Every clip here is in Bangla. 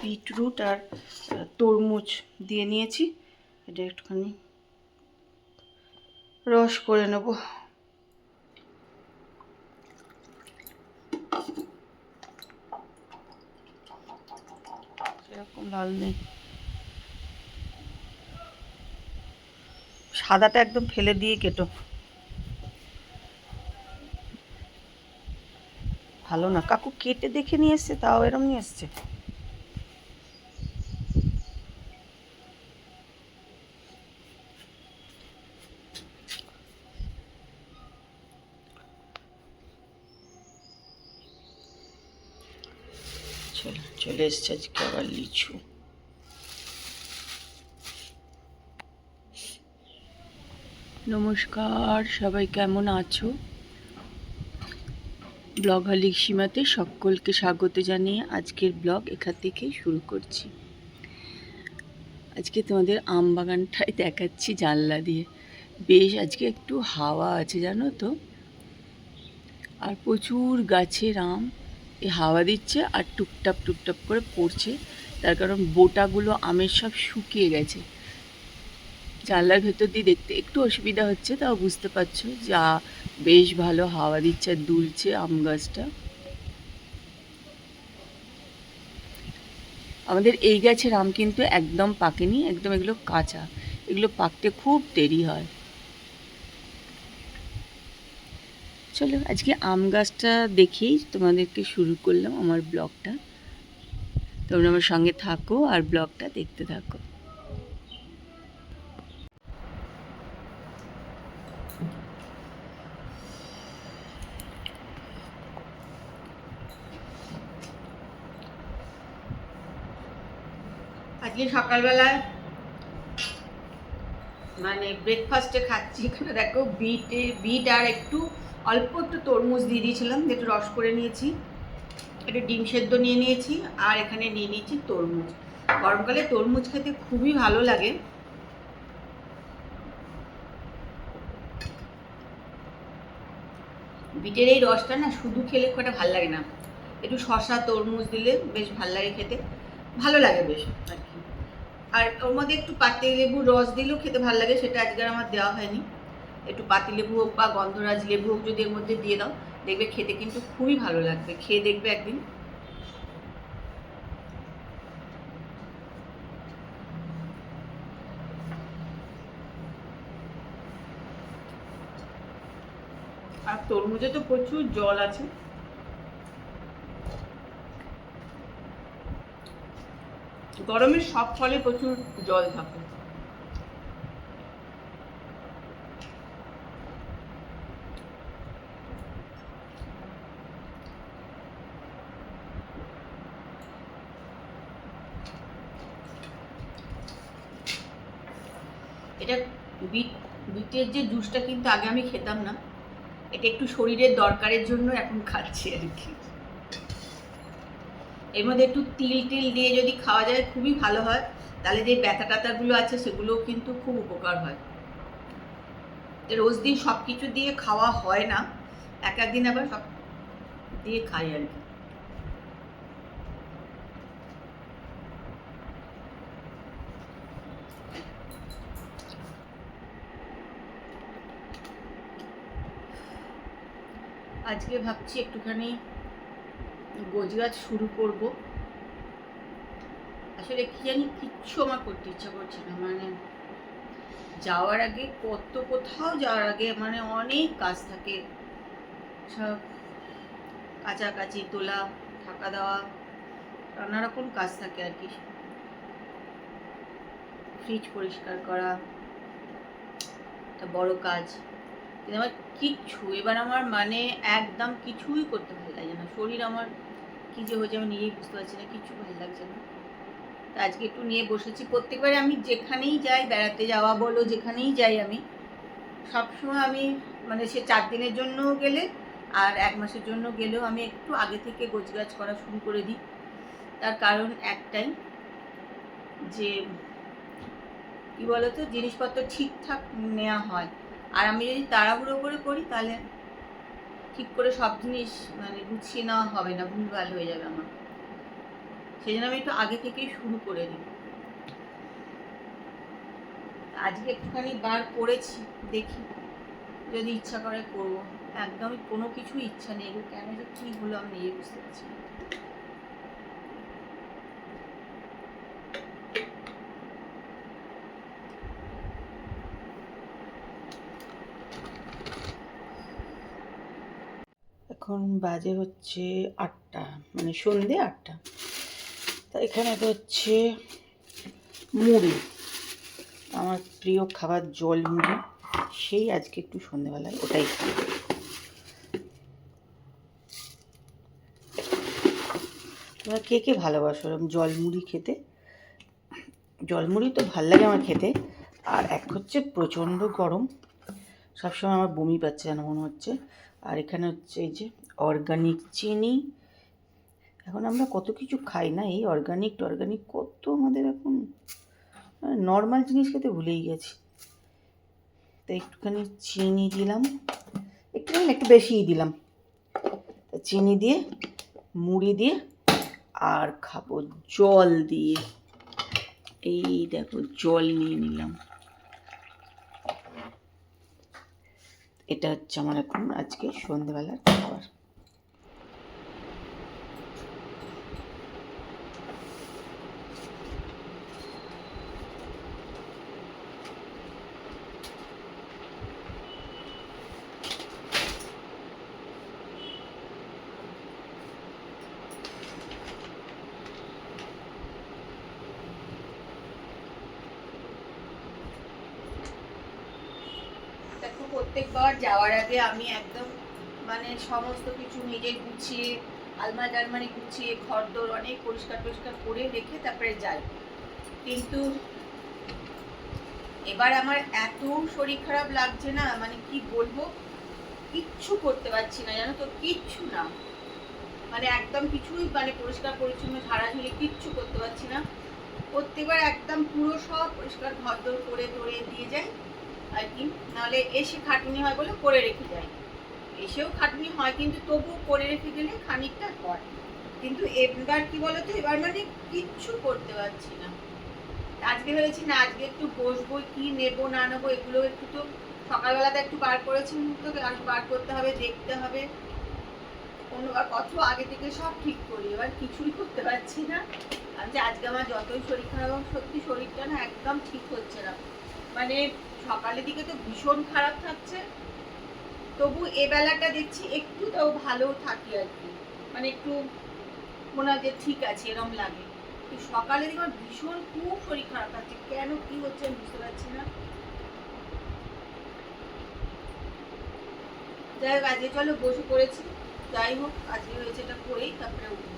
বিটরুট আর তরমুজ দিয়ে নিয়েছি, এটা একটুখানি রস করে নেব। সেরকম লাল নেই, সাদাটা একদম ফেলে দিয়ে কেটো, ভালো না। কাকু কেটে দেখে নিয়ে এসছে, তাও এরম নিয়ে এসছে। চলে এসছে আজকে আবার লিচু। নমস্কার, সবাই কেমন আছো? ব্লগ হলিক সীমাতে সকলকে স্বাগত জানিয়ে আজকের ব্লগ এখান থেকেই শুরু করছি। আজকে তোমাদের আম বাগানটাই দেখাচ্ছি জানলা দিয়ে। বেশ আজকে একটু হাওয়া আছে জানো তো, আর প্রচুর গাছের আম এই হাওয়া দিচ্ছে আর টুপটাপ টুপটাপ করে পড়ছে। তার কারণ বোটাগুলো আমের সব শুকিয়ে গেছে। জানলার ভেতর দিয়ে দেখতে একটু অসুবিধা হচ্ছে, তাও বুঝতে পারছো যা বেশ ভালো হাওয়া দিচ্ছে আর দুলছে আম গাছটা। আমাদের এই গাছের আম কিন্তু একদম পাকেনি, একদম এগুলো কাঁচা, এগুলো পাকতে খুব দেরি হয়। চলো আজকে আম গাছটা দেখেই তোমাদেরকে শুরু করলাম আমার ব্লগটা। তোমরা আমার সঙ্গে থাকো আর ব্লগটা দেখতে থাকো। আজকে সকালবেলায় মানে ব্রেকফাস্টে খাচ্ছি, এখানে দেখো বিট আর একটু অল্প একটু তরমুজ দিয়ে দিয়েছিলাম, একটু রস করে নিয়েছি, একটু ডিম সেদ্ধ নিয়ে নিয়েছি, আর এখানে নিয়ে নিয়েছি তরমুজ। গরমকালে তরমুজ খেতে খুবই ভালো লাগে। বিটের এই রসটা না শুধু খেলে খুব একটা ভালো লাগে না, একটু শসা তরমুজ দিলে বেশ ভালো লাগে খেতে, ভালো লাগে বেশ আর কি। আর ওর মধ্যে একটু পাতিলেবুর রস দিলেও খেতে ভালো লাগে, সেটা আজকে আমার দেওয়া হয়নি। একটু পাতিলেবু হোক বা গন্ধরাজ লেবু হোক যদি এর মধ্যে দিয়ে দাও, দেখবে খেতে কিন্তু খুবই ভালো লাগবে, খেয়ে দেখবে একদিন। আর তরমুজে তো প্রচুর জল আছে, গরমের সব ফলে প্রচুর জল থাকে। এটা বিটের যে জুসটা কিন্তু আগে আমি খেতাম না, এটা একটু শরীরের দরকারের জন্য এখন খাচ্ছি আর কি। এর মধ্যে একটু তিল দিয়ে যদি খাওয়া যায় খুবই ভালো হয়, তাহলে যে ব্যথা ট্যাথাগুলো আছে সেগুলোও কিন্তু খুব উপকার হয়। রোজ দিন সব কিছু দিয়ে খাওয়া হয় না, এক একদিন আবার সব দিয়ে খাই আর কি। আজকে ভাবছি একটুখানি গোছগাছ শুরু করব। আসলে কি জানি কিচ্ছু আমার করতে ইচ্ছা করছে না, মানে যাওয়ার আগে কোথাও যাওয়ার আগে মানে অনেক কাজ থাকে, সব কাচাকাচি তোলা, থাকা দেওয়া, নানা রকম কাজ থাকে আর কি। ফ্রিজ পরিষ্কার করা একটা বড় কাজ, কিন্তু আমার কিচ্ছু এবার আমার মানে একদম কিছুই করতে ভালো লাগে না। শরীর আমার কি যে হয়েছে আমি নিজেই বুঝতে পারছি না, কিচ্ছু ভালো লাগছে না। আজকে একটু নিয়ে বসেছি। প্রত্যেকবারে আমি যেখানেই যাই, বেড়াতে যাওয়া বলো যেখানেই যাই, আমি সবসময় আমি মানে সে 4 দিনের জন্য গেলে আর 1 মাসের জন্য গেলেও আমি একটু আগে থেকে গোছগাছ করা শুরু করে দিই। তার কারণ একটাই, যে কি বলতো, জিনিসপত্র ঠিকঠাক নেওয়া হয়। আর আমি যদি তাড়াহুড়ো করে করি তাহলে ঠিক করে সব জিনিস মানে গুছিয়ে নেওয়া হবে না, ভুলভাল হয়ে যাবে আমার। সেই জন্য আমি একটু আগে থেকেই শুরু করে দিই। আজকে একটুখানি বার করেছি, দেখি যদি ইচ্ছা করে করবো। একদমই কোনো কিছু ইচ্ছা নেই, কেন যে কি হলো আমি নিজে বুঝতে পারছি না। এখন বাজে হচ্ছে 8টা, মানে সন্ধে 8টা। তা এখানে তো হচ্ছে মুড়ি, আমার প্রিয় খাবার জল মুড়ি, সেই আজকে একটু সন্ধেবেলায় ওটাই খাই। তোমরা কে কে ভালোবাসো এরকম জল মুড়ি খেতে? জল মুড়ি তো ভাল লাগে আমার খেতে। আর এক হচ্ছে প্রচণ্ড গরম, সবসময় আমার বমি পাচ্ছে যেন মনে হচ্ছে। আর এখানে হচ্ছে এই যে অর্গানিক চিনি। এখন আমরা কত কিছু খাই না, এই অর্গানিক কত আমাদের এখন নর্মাল জিনিস খেতে ভুলেই গেছি। তো একটুখানি চিনি দিলাম, একটু বেশিই দিলাম। চিনি দিয়ে, মুড়ি দিয়ে, আর খাবো জল দিয়ে। এই দেখো জল নিয়ে নিলাম। এটা হচ্ছে আমার এখন আজকে সন্ধ্যেবেলার খাবার। প্রত্যেকবার যাওয়ার আগে আমি একদম মানে সমস্ত কিছু নিজে গুছিয়ে, আলমারি গুছিয়ে, ঘরদোর অনেক পরিষ্কার করে রেখে তারপরে যাই। কিন্তু এবার আমার এত শরীর খারাপ লাগছে না, মানে কি বলবো, কিচ্ছু করতে পারছি না, জানো তো, কিচ্ছু না, মানে একদম কিছুই, মানে পরিষ্কার পরিচ্ছন্ন ঝাড়াঝুড়ি কিচ্ছু করতে পারছি না। প্রত্যেকবার একদম পুরো সব পরিষ্কার ঘরদোর করে দিয়ে যাই আর কি, নাহলে এসে খাটুনি হয় বলে করে রেখে যায়। এসেও খাটুনি হয়, কিন্তু তবুও করে রেখে গেলে খানিকটা হয়। কিন্তু এবার কি বলতো, এবার মানে কিচ্ছু করতে পারছি না। আজকে ভেবেছি না, আজকে একটু বসবো, কি নেবো না নেবো এগুলো একটু, তো সকালবেলাতে একটু বার করেছি, তো বার করতে হবে, দেখতে হবে। অন্যবার কত আগে থেকে সব ঠিক করি, এবার কিছুই করতে পারছি না। আমি যে আজকে আমার যতই শরীর খারাপ, সত্যি শরীরটা না একদম ঠিক হচ্ছে না। মানে সকালের দিকে তো ভীষণ খারাপ থাকছে, তবু এ বেলাটা দেখছি একটু তাও ভালো থাকি আর কি, মানে একটু মনে হয় যে ঠিক আছে এরম লাগে। সকালে দিকে আমার ভীষণ খুব শরীর খারাপ থাকছে, কেন কি হচ্ছে আমি বুঝতে পারছি না। যাই হোক, আজকে চলো বসে পড়েছি, যাই হোক আজকে হয়েছে এটা করেই তারপরে উঠবো।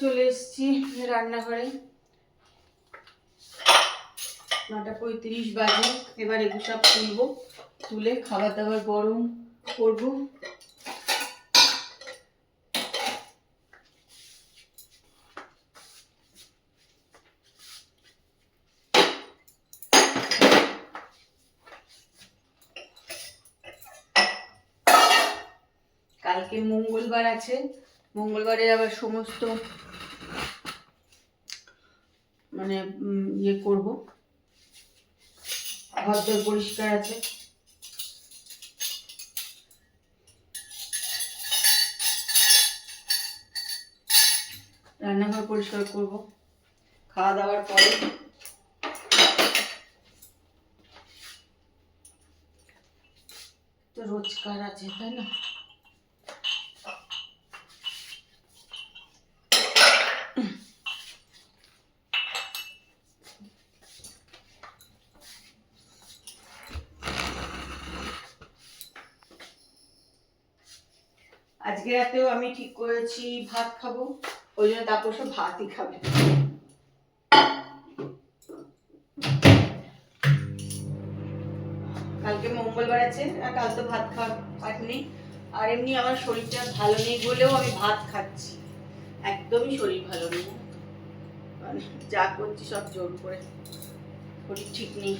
চলে এসছি রান্নাঘরে, 9:35 বাজে। এবার এগুলো সব তুলবো, তুলে খাবার দাবার গরম করবো। কালকে মঙ্গলবার আছে, মঙ্গলবারে আবার সমস্ত মানে ইয়ে করবো, ঘরদোর পরিষ্কার আছে। রান্নাঘর পরিষ্কার করব খাওয়া দাওয়ার পরে। তো রোজকার আছে, তাই না? আজকে রাতেও আমি ঠিক করেছি ভাত খাবো, ওই জন্য তারপর সব ভাতই খাবে। কালকে মঙ্গলবার আছে, আর কাল তো ভাত খাওয়ার পাট নেই, আর এমনি আমার শরীরটা ভালো নেই বলেও আমি ভাত খাচ্ছি, একদমই শরীর ভালো নেই, মানে যা করছি সব জোর করে, শরীর ঠিক নেই।